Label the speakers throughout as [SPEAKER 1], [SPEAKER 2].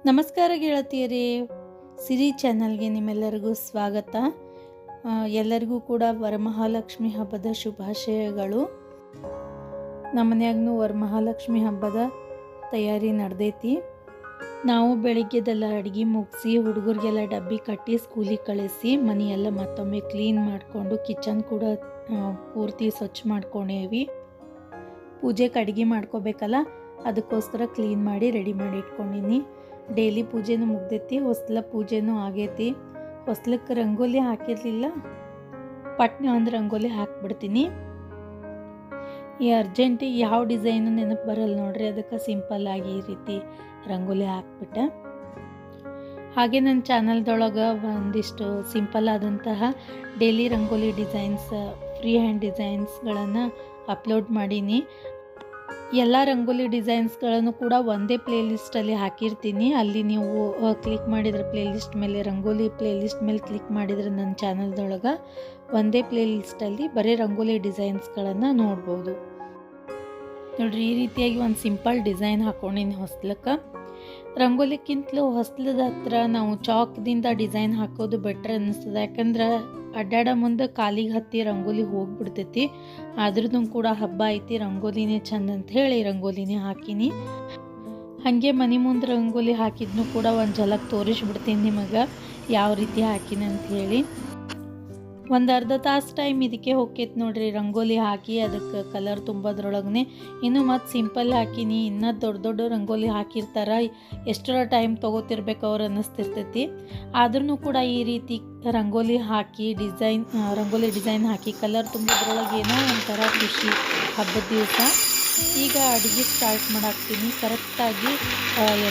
[SPEAKER 1] ನಮಸ್ಕಾರ ಗೆಳತಿಯರೇ, ಸಿರಿ ಚಾನಲ್ಗೆ ನಿಮ್ಮೆಲ್ಲರಿಗೂ ಸ್ವಾಗತ. ಎಲ್ಲರಿಗೂ ಕೂಡ ವರಮಹಾಲಕ್ಷ್ಮಿ ಹಬ್ಬದ ಶುಭಾಶಯಗಳು. ನಮ್ಮ ಮನ್ಯಾಗೂ ವರಮಹಾಲಕ್ಷ್ಮಿ ಹಬ್ಬದ ತಯಾರಿ ನಡೆದೈತಿ. ನಾವು ಬೆಳಿಗ್ಗೆದೆಲ್ಲ ಅಡುಗೆ ಮುಗಿಸಿ ಹುಡುಗರಿಗೆಲ್ಲ ಡಬ್ಬಿ ಕಟ್ಟಿ ಸ್ಕೂಲಿಗೆ ಕಳಿಸಿ ಮನೆಯೆಲ್ಲ ಮತ್ತೊಮ್ಮೆ ಕ್ಲೀನ್ ಮಾಡಿಕೊಂಡು ಕಿಚನ್ ಕೂಡ ಪೂರ್ತಿ ಸ್ವಚ್ಛ ಮಾಡ್ಕೊಂಡೇವಿ. ಪೂಜೆಗೆ ಅಡುಗೆ ಮಾಡ್ಕೋಬೇಕಲ್ಲ, ಅದಕ್ಕೋಸ್ಕರ ಕ್ಲೀನ್ ಮಾಡಿ ರೆಡಿ ಮಾಡಿ ಇಟ್ಕೊಂಡಿನಿ. ಡೈಲಿ ಪೂಜೆನೂ ಮುಗ್ದೈತಿ, ಹೊಸ್ಲ ಪೂಜೆನೂ ಆಗೈತಿ. ಹೊಸ್ಲಕ್ಕೆ ರಂಗೋಲಿ ಹಾಕಿರಲಿಲ್ಲ, ಪಟ್ನೆ ಒಂದು ರಂಗೋಲಿ ಹಾಕಿಬಿಡ್ತೀನಿ. ಈ ಅರ್ಜೆಂಟಿಗೆ ಯಾವ ಡಿಸೈನು ನೆನಪು ಬರಲ್ಲ ನೋಡ್ರಿ, ಅದಕ್ಕೆ ಸಿಂಪಲ್ ಆಗಿ ಈ ರೀತಿ ರಂಗೋಲಿ ಹಾಕ್ಬಿಟ್ಟೆ. ಹಾಗೆ ನನ್ನ ಚಾನಲ್ದೊಳಗೆ ಒಂದಿಷ್ಟು ಸಿಂಪಲ್ ಆದಂತಹ daily rangoli designs, free hand ಡಿಸೈನ್ಸ್ಗಳನ್ನು ಅಪ್ಲೋಡ್ ಮಾಡೀನಿ. ಎಲ್ಲ ರಂಗೋಲಿ ಡಿಸೈನ್ಸ್ಗಳನ್ನು ಕೂಡ ಒಂದೇ ಪ್ಲೇಲಿಸ್ಟಲ್ಲಿ ಹಾಕಿರ್ತೀನಿ. ಅಲ್ಲಿ ನೀವು ಕ್ಲಿಕ್ ಮಾಡಿದರೆ ಪ್ಲೇಲಿಸ್ಟ್ ಮೇಲೆ, ರಂಗೋಲಿ ಪ್ಲೇಲಿಸ್ಟ್ ಮೇಲೆ ಕ್ಲಿಕ್ ಮಾಡಿದರೆ ನನ್ನ ಚಾನಲ್ದೊಳಗೆ ಒಂದೇ ಪ್ಲೇಲಿಸ್ಟಲ್ಲಿ ಬರೀ ರಂಗೋಲಿ ಡಿಸೈನ್ಸ್ಗಳನ್ನು ನೋಡ್ಬೋದು. ನೋಡ್ರಿ, ಈ ರೀತಿಯಾಗಿ ಒಂದು ಸಿಂಪಲ್ ಡಿಸೈನ್ ಹಾಕ್ಕೊಂಡಿನಿ ಹೊಸ್ಲಕ್ಕೆ. ರಂಗೋಲಿಕ್ಕಿಂತಲೂ ಹೊಸ್ಲದ ಹತ್ರ ನಾವು ಚಾಕ್ದಿಂದ ಡಿಸೈನ್ ಹಾಕೋದು ಬೆಟ್ರ್ ಅನ್ನಿಸ್ತದೆ. ಯಾಕಂದ್ರೆ ಅಡ್ಡಾಡ ಮುಂದೆ ಕಾಲಿಗೆ ಹತ್ತಿ ರಂಗೋಲಿ ಹೋಗ್ಬಿಡ್ತೈತಿ. ಆದ್ರೂ ಕೂಡ ಹಬ್ಬ ಐತಿ, ರಂಗೋಲಿನೇ ಚಂದ ಅಂತ ಹೇಳಿ ರಂಗೋಲಿನೇ ಹಾಕಿನಿ. ಹಾಗೆ ಮನೆ ಮುಂದೆ ರಂಗೋಲಿ ಹಾಕಿದ್ನು ಕೂಡ ಒಂದು ಝಲಕ್ ತೋರಿಸ್ಬಿಡ್ತೀನಿ ನಿಮಗೆ ಯಾವ ರೀತಿ ಹಾಕಿನಿ ಅಂತ ಹೇಳಿ. ಒಂದು ಅರ್ಧ ತಾಸು ಟೈಮ್ ಇದಕ್ಕೆ ಹೋಗ್ತೈತಿ ನೋಡ್ರಿ ರಂಗೋಲಿ ಹಾಕಿ ಅದಕ್ಕೆ ಕಲರ್ ತುಂಬೋದ್ರೊಳಗೆ. ಇನ್ನು ಮತ್ತು ಸಿಂಪಲ್ ಹಾಕಿನಿ. ಇನ್ನೂ ದೊಡ್ಡ ದೊಡ್ಡ ರಂಗೋಲಿ ಹಾಕಿರ್ತಾರೆ, ಎಷ್ಟರ ಟೈಮ್ ತೊಗೋತಿರ್ಬೇಕು ಅವ್ರು ಅನ್ನಿಸ್ತಿರ್ತೈತಿ. ಆದ್ರೂ ಕೂಡ ಈ ರೀತಿ ರಂಗೋಲಿ ಹಾಕಿ ರಂಗೋಲಿ ಡಿಸೈನ್ ಹಾಕಿ ಕಲರ್ ತುಂಬೋದ್ರೊಳಗೆ ಏನೋ ಒಂಥರ ಖುಷಿ ಹಬ್ಬದ ದಿವಸ. ಈಗ ಅಡುಗೆ ಸ್ಟಾರ್ಟ್ ಮಾಡಾಕ್ತೀನಿ. ಕರೆಕ್ಟಾಗಿ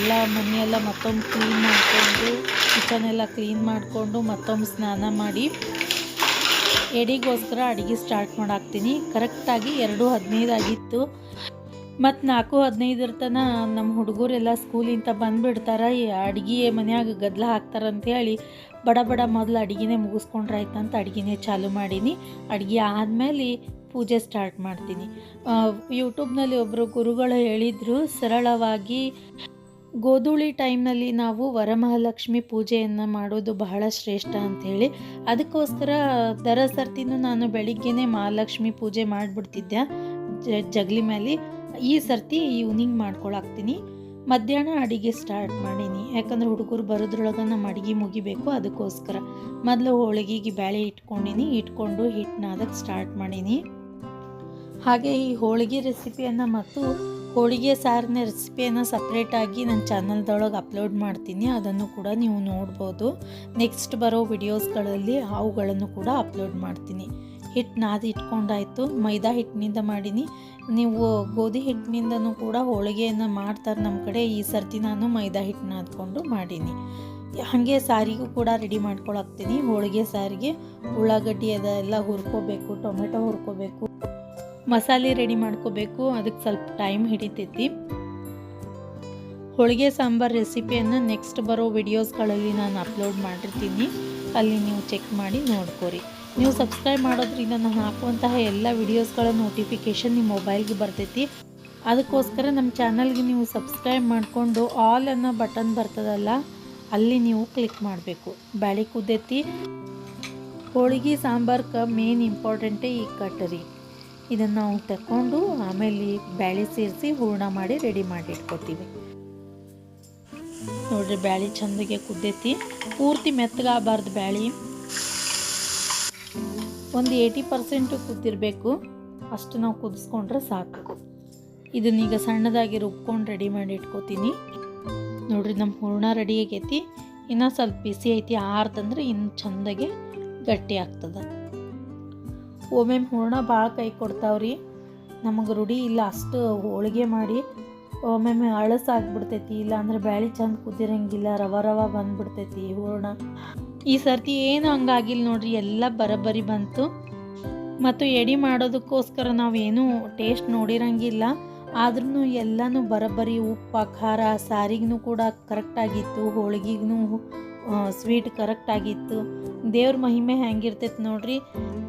[SPEAKER 1] ಎಲ್ಲ ಮನೆಯೆಲ್ಲ ಮತ್ತೊಮ್ಮೆ ಕ್ಲೀನ್ ಮಾಡಿಕೊಂಡು, ಕಿಚನ್ ಎಲ್ಲ ಕ್ಲೀನ್ ಮಾಡಿಕೊಂಡು ಮತ್ತೊಮ್ಮೆ ಸ್ನಾನ ಮಾಡಿ ಎಡಿಗೋಸ್ಕರ ಅಡುಗೆ ಸ್ಟಾರ್ಟ್ ಮಾಡಾಕ್ತೀನಿ. ಕರೆಕ್ಟಾಗಿ 2:15 ಆಗಿತ್ತು. ಮತ್ತು 4:15 ತನಕ ನಮ್ಮ ಹುಡುಗರೆಲ್ಲ ಸ್ಕೂಲಿಂದ ಬಂದುಬಿಡ್ತಾರೆ. ಈ ಅಡುಗೆ ಮನ್ಯಾಗ ಗದ್ದಲ ಹಾಕ್ತಾರಂಥೇಳಿ ಬಡ ಮೊದಲು ಅಡುಗೆನೇ ಮುಗಿಸ್ಕೊಂಡ್ರಾಯ್ತಂತ ಅಡುಗೆನೇ ಚಾಲು ಮಾಡೀನಿ. ಅಡುಗೆ ಆದಮೇಲೆ ಪೂಜೆ ಸ್ಟಾರ್ಟ್ ಮಾಡ್ತೀನಿ. ಯೂಟ್ಯೂಬ್ನಲ್ಲಿ ಒಬ್ಬರು ಗುರುಗಳು ಹೇಳಿದರು, ಸರಳವಾಗಿ ಗೋಧೂಳಿ ಟೈಮ್ನಲ್ಲಿ ನಾವು ವರಮಹಾಲಕ್ಷ್ಮಿ ಪೂಜೆಯನ್ನು ಮಾಡೋದು ಬಹಳ ಶ್ರೇಷ್ಠ ಅಂಥೇಳಿ. ಅದಕ್ಕೋಸ್ಕರ ಸರ್ತಿನೂ ನಾನು ಬೆಳಿಗ್ಗೆನೇ ಮಹಾಲಕ್ಷ್ಮಿ ಪೂಜೆ ಮಾಡಿಬಿಡ್ತಿದ್ದೆ ಜಗಲಿ ಮೇಲೆ. ಈ ಸರ್ತಿ ಈವ್ನಿಂಗ್ ಮಾಡ್ಕೊಳಾಕ್ತೀನಿ. ಮಧ್ಯಾಹ್ನ ಅಡುಗೆ ಸ್ಟಾರ್ಟ್ ಮಾಡೀನಿ. ಯಾಕಂದ್ರೆ ಹುಡುಗರು ಬರೋದ್ರೊಳಗೆ ನಮ್ಮ ಅಡುಗೆ ಮುಗಿಬೇಕು, ಅದಕ್ಕೋಸ್ಕರ ಮೊದಲು ಹೋಳಿಗೆಗೆ ಬೇಳೆ ಇಟ್ಕೊಂಡು ಹಿಟ್ಟನ್ನ ಅದಕ್ಕೆ ಸ್ಟಾರ್ಟ್ ಮಾಡೀನಿ. ಹಾಗೆ ಈ ಹೋಳಿಗೆ ರೆಸಿಪಿಯನ್ನು ಮತ್ತು ಹೋಳಿಗೆ ಸಾರಿನ ರೆಸಿಪಿಯನ್ನು ಸಪ್ರೇಟಾಗಿ ನನ್ನ ಚಾನಲ್ದೊಳಗೆ ಅಪ್ಲೋಡ್ ಮಾಡ್ತೀನಿ. ಅದನ್ನು ಕೂಡ ನೀವು ನೋಡ್ಬೋದು. ನೆಕ್ಸ್ಟ್ ಬರೋ ವಿಡಿಯೋಸ್ಗಳಲ್ಲಿ ಅವುಗಳನ್ನು ಕೂಡ ಅಪ್ಲೋಡ್ ಮಾಡ್ತೀನಿ. ಹಿಟ್ಟು ನಾದಿ ಇಟ್ಕೊಂಡಾಯಿತು. ಮೈದಾ ಹಿಟ್ಟಿನಿಂದ ಮಾಡೀನಿ. ನೀವು ಗೋಧಿ ಹಿಟ್ಟಿನಿಂದನೂ ಕೂಡ ಹೋಳಿಗೆಯನ್ನು ಮಾಡ್ತಾರೆ ನಮ್ಮ ಕಡೆ. ಈ ಸರ್ತಿ ನಾನು ಮೈದಾ ಹಿಟ್ಟು ನಾದ್ಕೊಂಡು ಮಾಡೀನಿ. ಹಾಗೆ ಸಾರಿಗೂ ಕೂಡ ರೆಡಿ ಮಾಡ್ಕೊಳಾಕ್ತೀನಿ. ಹೋಳಿಗೆ ಸಾರಿಗೆ ಉಳ್ಳಾಗಡ್ಡಿ ಅದೆಲ್ಲ ಹುರ್ಕೋಬೇಕು, ಟೊಮೆಟೊ ಹುರ್ಕೋಬೇಕು, ಮಸಾಲೆ ರೆಡಿ ಮಾಡ್ಕೋಬೇಕು. ಅದಕ್ಕೆ ಸ್ವಲ್ಪ ಟೈಮ್ ಹಿಡಿತೈತಿ. ಹೋಳಿಗೆ ಸಾಂಬಾರು ರೆಸಿಪಿಯನ್ನು ನೆಕ್ಸ್ಟ್ ಬರೋ ವಿಡಿಯೋಸ್ಗಳಲ್ಲಿ ನಾನು ಅಪ್ಲೋಡ್ ಮಾಡಿರ್ತೀನಿ. ಅಲ್ಲಿ ನೀವು ಚೆಕ್ ಮಾಡಿ ನೋಡ್ಕೋರಿ. ನೀವು ಸಬ್ಸ್ಕ್ರೈಬ್ ಮಾಡೋದ್ರಿಂದ ನಾನು ಹಾಕುವಂತಹ ಎಲ್ಲ ವಿಡಿಯೋಸ್ಗಳ ನೋಟಿಫಿಕೇಷನ್ ನಿಮ್ಮ ಮೊಬೈಲ್ಗೆ ಬರ್ತೈತಿ. ಅದಕ್ಕೋಸ್ಕರ ನಮ್ಮ ಚಾನಲ್ಗೆ ನೀವು ಸಬ್ಸ್ಕ್ರೈಬ್ ಮಾಡಿಕೊಂಡು ಆಲ್ ಅನ್ನೋ ಬಟನ್ ಬರ್ತದಲ್ಲ, ಅಲ್ಲಿ ನೀವು ಕ್ಲಿಕ್ ಮಾಡಬೇಕು. ಬ್ಯಾಳಿ ಕುದ್ದೈತಿ. ಹೋಳಿಗೆ ಸಾಂಬಾರ್ಗೆ ಮೇನ್ ಇಂಪಾರ್ಟೆಂಟೇ ಈ ಕಟ್ಟರಿ. ಇದನ್ನು ನಾವು ತಗೊಂಡು ಆಮೇಲೆ ಬ್ಯಾಳಿ ಸೇರಿಸಿ ಹೂರ್ಣ ಮಾಡಿ ರೆಡಿ ಮಾಡಿ ಇಟ್ಕೊತೀವಿ. ನೋಡ್ರಿ, ಬ್ಯಾಳಿ ಚಂದಗೆ ಕುದ್ದೈತಿ. ಪೂರ್ತಿ ಮೆತ್ತಗಾಗಬಾರ್ದು ಬ್ಯಾಳಿ, ಒಂದು 80% ಕುದ್ದಿರಬೇಕು. ಅಷ್ಟು ನಾವು ಕುದಿಸ್ಕೊಂಡ್ರೆ ಸಾಕು. ಇದನ್ನೀಗ ಸಣ್ಣದಾಗಿ ರುಬ್ಕೊಂಡು ರೆಡಿ ಮಾಡಿ ಇಟ್ಕೊತೀನಿ. ನೋಡ್ರಿ, ನಮ್ಮ ಹೂರ್ಣ ರೆಡಿ ಆಗೈತಿ. ಇನ್ನೂ ಸ್ವಲ್ಪ ಬಿಸಿ ಐತಿ. ಆರ್ತಂದ್ರೆ ಇನ್ನು ಚಂದಾಗೆ ಗಟ್ಟಿ ಆಗ್ತದೆ. ಒಮ್ಮೆ ಹೂರ್ಣ ಭಾಳ ಕೈ ಕೊಡ್ತಾವ್ರಿ. ನಮಗೆ ರೂಢಿ ಇಲ್ಲ ಅಷ್ಟು ಹೋಳಿಗೆ ಮಾಡಿ. ಒಮ್ಮೊಮ್ಮೆ ಅಳಸಾಗ್ಬಿಡ್ತೈತಿ, ಇಲ್ಲಾಂದ್ರೆ ಬ್ಯಾಳಿ ಚಂದ ಕುದ್ದಿರಂಗಿಲ್ಲ, ರವ ಬಂದ್ಬಿಡ್ತೈತಿ ಹೂರ್ಣ. ಈ ಸರ್ತಿ ಏನು ಹಂಗಾಗಿಲ್ಲ ನೋಡ್ರಿ, ಎಲ್ಲ ಬರೋಬ್ಬರಿ ಬಂತು. ಮತ್ತು ಎಡೆ ಮಾಡೋದಕ್ಕೋಸ್ಕರ ನಾವೇನು ಟೇಸ್ಟ್ ನೋಡಿರಂಗಿಲ್ಲ. ಆದ್ರೂ ಎಲ್ಲನೂ ಬರೋಬ್ಬರಿ, ಉಪ್ಪು ಖಾರ ಸಾರಿಗೂ ಕೂಡ ಕರೆಕ್ಟಾಗಿತ್ತು, ಹೋಳಿಗೆಗೂ ಸ್ವೀಟ್ ಕರೆಕ್ಟಾಗಿತ್ತು. ದೇವ್ರ ಮಹಿಮೆ ಹೆಂಗಿರ್ತೈತೆ ನೋಡ್ರಿ.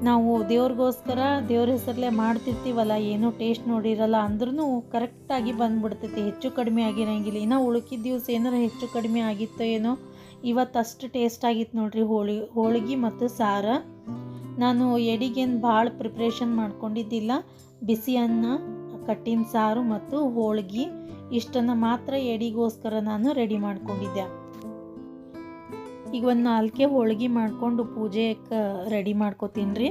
[SPEAKER 1] ನಾವು ದೇವ್ರಿಗೋಸ್ಕರ ದೇವ್ರ ಹೆಸರಲ್ಲೇ ಮಾಡ್ತಿರ್ತೀವಲ್ಲ, ಏನೂ ಟೇಸ್ಟ್ ನೋಡಿರಲ್ಲ ಅಂದ್ರೂ ಕರೆಕ್ಟಾಗಿ ಬಂದುಬಿಡ್ತೈತಿ, ಹೆಚ್ಚು ಕಡಿಮೆ ಆಗಿರೋಂಗಿಲ್ಲ. ಇನ್ನು ಉಳ್ಕಿದ ದಿವಸ ಏನಾರು ಹೆಚ್ಚು ಕಡಿಮೆ ಆಗಿತ್ತೋ ಏನೋ, ಇವತ್ತು ಅಷ್ಟು ಟೇಸ್ಟ್ ಆಗಿತ್ತು ನೋಡ್ರಿ ಹೋಳಿಗೆ ಮತ್ತು ಸಾರು. ನಾನು ಎಡಿಗೇನು ಭಾಳ ಪ್ರಿಪ್ರೇಷನ್ ಮಾಡ್ಕೊಂಡಿದ್ದಿಲ್ಲ. ಬಿಸಿ ಅನ್ನ, ಕಟ್ಟಿನ ಸಾರು ಮತ್ತು ಹೋಳಿಗೆ ಇಷ್ಟನ್ನು ಮಾತ್ರ ಎಡಿಗೋಸ್ಕರ ನಾನು ರೆಡಿ ಮಾಡ್ಕೊಂಡಿದ್ದೆ. ಈಗ ಒಂದು 4 ಹೋಳಿಗೆ ಮಾಡಿಕೊಂಡು ಪೂಜೆಗೆ ರೆಡಿ ಮಾಡ್ಕೋತೀನಿ ರೀ.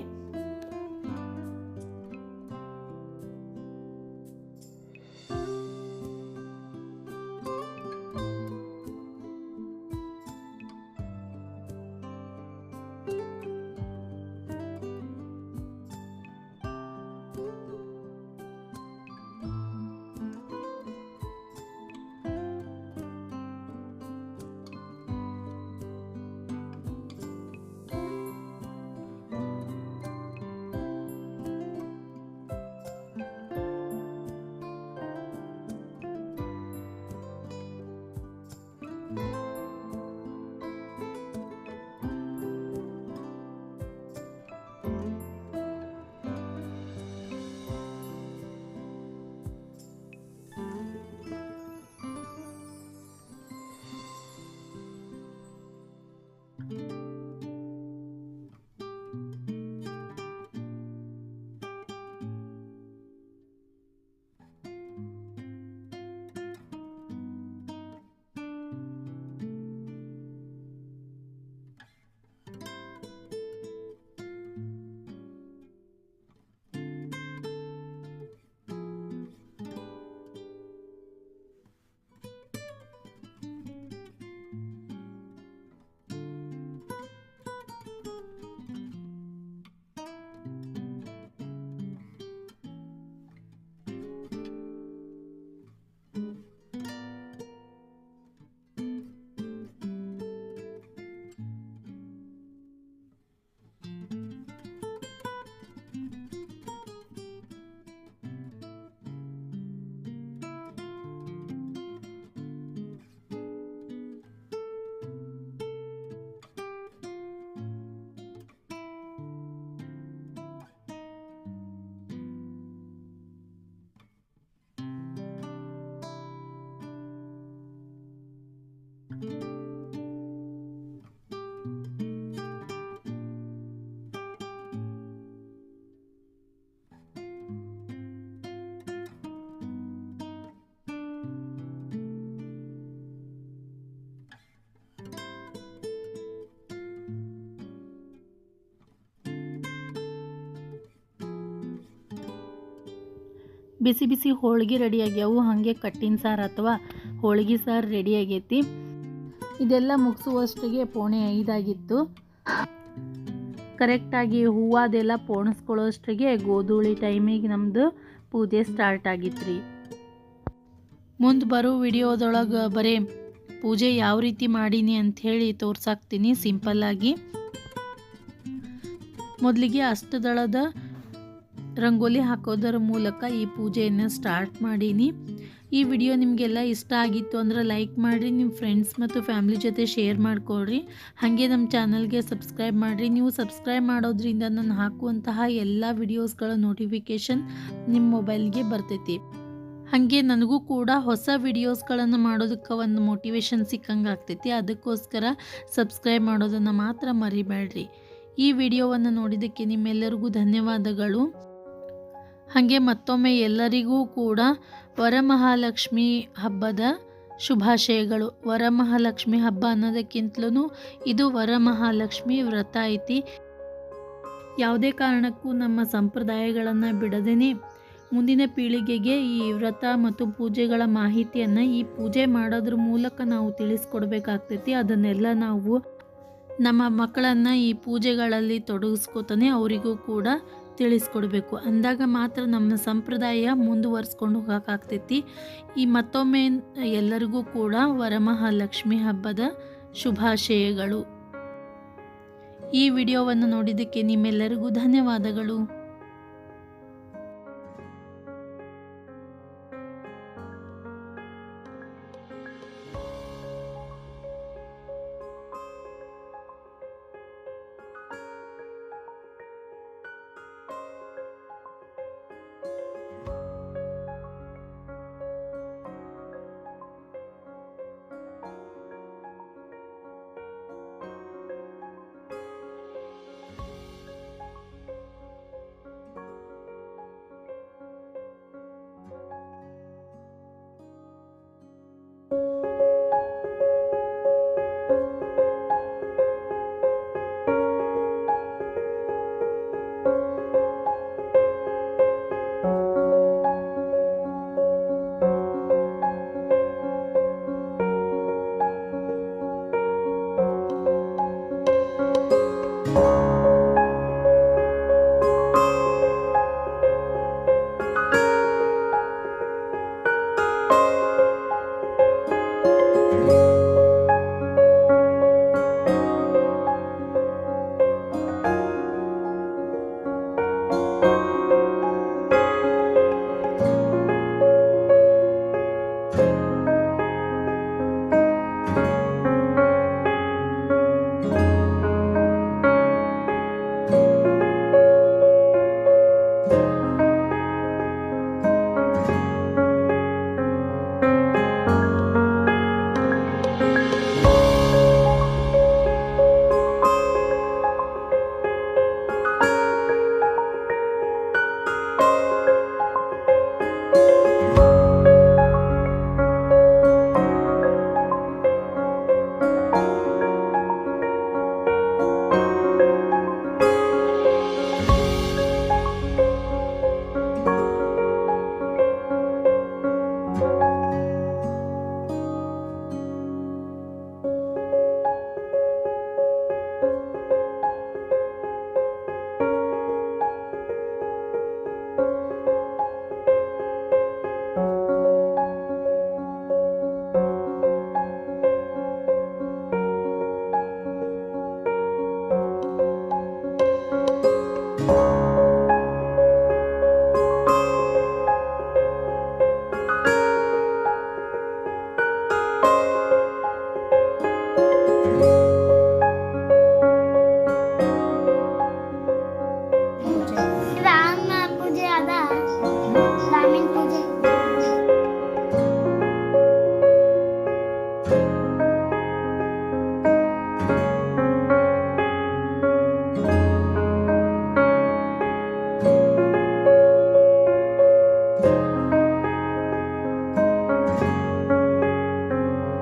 [SPEAKER 1] ಬಿಸಿ ಬಿಸಿ ಹೋಳಿಗೆ ರೆಡಿ ಆಗ್ಯಾವು. ಹಾಗೆ ಕಟ್ಟಿನ ಸಾರು ಅಥವಾ ಹೋಳಿಗೆ ಸಾರು ರೆಡಿ ಆಗೈತಿ. ಇದೆಲ್ಲ ಮುಗಿಸುವಷ್ಟಿಗೆ 4:45 ಆಗಿತ್ತು. ಕರೆಕ್ಟಾಗಿ ಹೂವದೆಲ್ಲ ಪೋಣಿಸ್ಕೊಳ್ಳೋಷ್ಟಿಗೆ ಗೋಧೂಳಿ ಟೈಮಿಗೆ ನಮ್ಮದು ಪೂಜೆ ಸ್ಟಾರ್ಟ್ ಆಗಿತ್ತು ರೀ. ಮುಂದೆ ಬರೋ ವಿಡಿಯೋದೊಳಗೆ ಬರೀ ಪೂಜೆ ಯಾವ ರೀತಿ ಮಾಡೀನಿ ಅಂಥೇಳಿ ತೋರ್ಸಾಕ್ತೀನಿ ಸಿಂಪಲ್ಲಾಗಿ. ಮೊದಲಿಗೆ ಅಷ್ಟದಳದ ರಂಗೋಲಿ ಹಾಕೋದರ ಮೂಲಕ ಈ ಪೂಜೆಯನ್ನು ಸ್ಟಾರ್ಟ್ ಮಾಡೀನಿ. ಈ ವಿಡಿಯೋ ನಿಮಗೆಲ್ಲ ಇಷ್ಟ ಆಗಿತ್ತು ಅಂದ್ರೆ ಲೈಕ್ ಮಾಡಿರಿ, ನಿಮ್ಮ ಫ್ರೆಂಡ್ಸ್ ಮತ್ತು ಫ್ಯಾಮಿಲಿ ಜೊತೆ ಶೇರ್ ಮಾಡಿಕೊಡ್ರಿ. ಹಾಗೆ ನಮ್ಮ ಚಾನಲ್ಗೆ ಸಬ್ಸ್ಕ್ರೈಬ್ ಮಾಡಿರಿ. ನೀವು ಸಬ್ಸ್ಕ್ರೈಬ್ ಮಾಡೋದ್ರಿಂದ ನಾನು ಹಾಕುವಂತಹ ಎಲ್ಲ ವಿಡಿಯೋಸ್ಗಳ ನೋಟಿಫಿಕೇಷನ್ ನಿಮ್ಮ ಮೊಬೈಲ್ಗೆ ಬರ್ತೈತಿ. ಹಾಗೆ ನನಗೂ ಕೂಡ ಹೊಸ ವಿಡಿಯೋಸ್ಗಳನ್ನು ಮಾಡೋದಕ್ಕೆ ಒಂದು ಮೋಟಿವೇಶನ್ ಸಿಕ್ಕಂಗೆ ಆಗ್ತೈತಿ. ಅದಕ್ಕೋಸ್ಕರ ಸಬ್ಸ್ಕ್ರೈಬ್ ಮಾಡೋದನ್ನು ಮಾತ್ರ ಮರಿಬೇಡ್ರಿ. ಈ ವಿಡಿಯೋವನ್ನು ನೋಡಿದ್ದಕ್ಕೆ ನಿಮ್ಮೆಲ್ಲರಿಗೂ ಧನ್ಯವಾದಗಳು. ಹಾಗೆ ಮತ್ತೊಮ್ಮೆ ಎಲ್ಲರಿಗೂ ಕೂಡ ವರಮಹಾಲಕ್ಷ್ಮಿ ಹಬ್ಬದ ಶುಭಾಶಯಗಳು. ವರಮಹಾಲಕ್ಷ್ಮಿ ಹಬ್ಬ ಅನ್ನೋದಕ್ಕಿಂತಲೂ ಇದು ವರಮಹಾಲಕ್ಷ್ಮಿ ವ್ರತ ಐತಿ. ಯಾವುದೇ ಕಾರಣಕ್ಕೂ ನಮ್ಮ ಸಂಪ್ರದಾಯಗಳನ್ನು ಬಿಡದೇ ಮುಂದಿನ ಪೀಳಿಗೆಗೆ ಈ ವ್ರತ ಮತ್ತು ಪೂಜೆಗಳ ಮಾಹಿತಿಯನ್ನು ಈ ಪೂಜೆ ಮಾಡೋದ್ರ ಮೂಲಕ ನಾವು ತಿಳಿಸ್ಕೊಡ್ಬೇಕಾಗ್ತೈತಿ. ಅದನ್ನೆಲ್ಲ ನಾವು ನಮ್ಮ ಮಕ್ಕಳನ್ನು ಈ ಪೂಜೆಗಳಲ್ಲಿ ತೊಡಗಿಸ್ಕೊತಾನೆ ಅವರಿಗೂ ಕೂಡ ತಿಳಿಸ್ಕೊಡ್ಬೇಕು. ಅಂದಾಗ ಮಾತ್ರ ನಮ್ಮ ಸಂಪ್ರದಾಯ ಮುಂದುವರಿಸ್ಕೊಂಡು ಹೋಗೋಕ್ಕಾಗ್ತೈತಿ. ಈ ಮತ್ತೊಮ್ಮೆ ಎಲ್ಲರಿಗೂ ಕೂಡ ವರಮಹಾಲಕ್ಷ್ಮಿ ಹಬ್ಬದ ಶುಭಾಶಯಗಳು. ಈ ವಿಡಿಯೋವನ್ನು ನೋಡಿದ್ದಕ್ಕೆ ನಿಮ್ಮೆಲ್ಲರಿಗೂ ಧನ್ಯವಾದಗಳು.